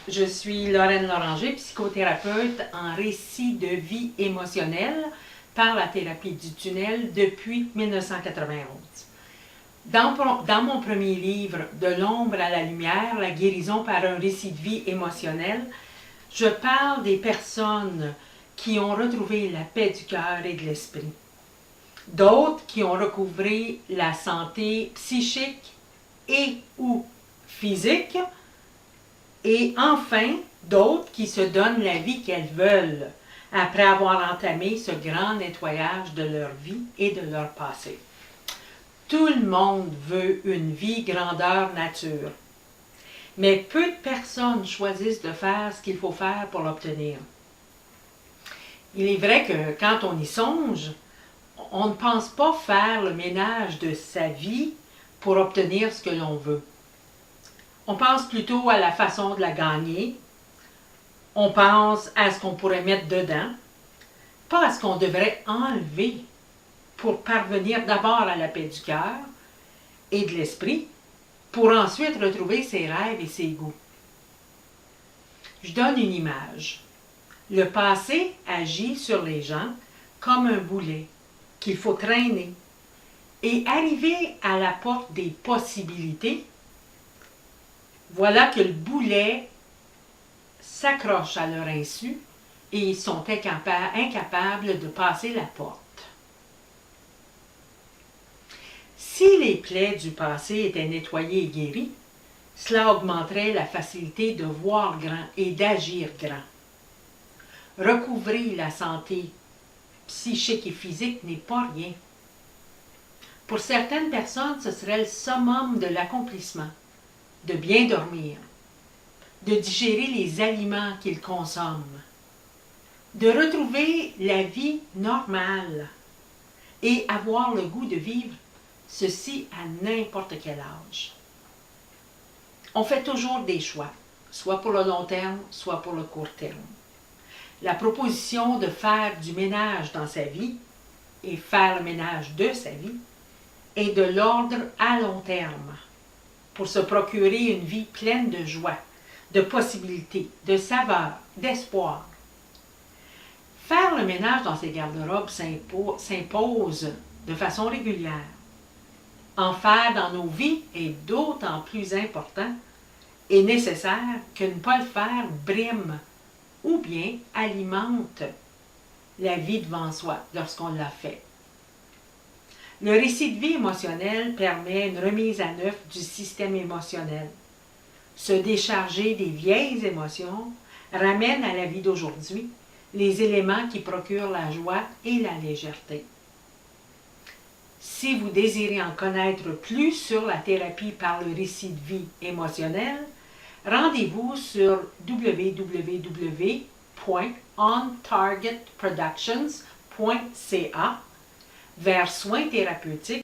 Je suis Lorraine Loranger, psychothérapeute en récit de vie émotionnelle par la thérapie du tunnel depuis 1991. Dans mon premier livre, De l'ombre à la lumière, la guérison par un récit de vie émotionnelle, je parle des personnes qui ont retrouvé la paix du cœur et de l'esprit. D'autres qui ont recouvré la santé psychique et ou physique. Et enfin, d'autres qui se donnent la vie qu'elles veulent après avoir entamé ce grand nettoyage de leur vie et de leur passé. Tout le monde veut une vie grandeur nature, mais peu de personnes choisissent de faire ce qu'il faut faire pour l'obtenir. Il est vrai que quand on y songe, on ne pense pas faire le ménage de sa vie pour obtenir ce que l'on veut. On pense plutôt à la façon de la gagner. On pense à ce qu'on pourrait mettre dedans, pas à ce qu'on devrait enlever pour parvenir d'abord à la paix du cœur et de l'esprit, pour ensuite retrouver ses rêves et ses goûts. Je donne une image. Le passé agit sur les gens comme un boulet qu'il faut traîner. Et arriver à la porte des possibilités, voilà que le boulet s'accroche à leur insu et ils sont incapables de passer la porte. Si les plaies du passé étaient nettoyées et guéries, cela augmenterait la facilité de voir grand et d'agir grand. Recouvrer la santé psychique et physique n'est pas rien. Pour certaines personnes, ce serait le summum de l'accomplissement, de bien dormir, de digérer les aliments qu'ils consomment, de retrouver la vie normale et avoir le goût de vivre ceci à n'importe quel âge. On fait toujours des choix, soit pour le long terme, soit pour le court terme. La proposition de faire du ménage dans sa vie et faire le ménage de sa vie est de l'ordre à long terme pour se procurer une vie pleine de joie, de possibilités, de saveurs, d'espoir. Faire le ménage dans ses garde-robes s'impose de façon régulière. En faire dans nos vies est d'autant plus important et nécessaire que ne pas le faire brime ou bien alimente la vie devant soi lorsqu'on l'a fait. Le récit de vie émotionnel permet une remise à neuf du système émotionnel. Se décharger des vieilles émotions ramène à la vie d'aujourd'hui les éléments qui procurent la joie et la légèreté. Si vous désirez en connaître plus sur la thérapie par le récit de vie émotionnel, rendez-vous sur www.ontargetproductions.ca vers soins thérapeutiques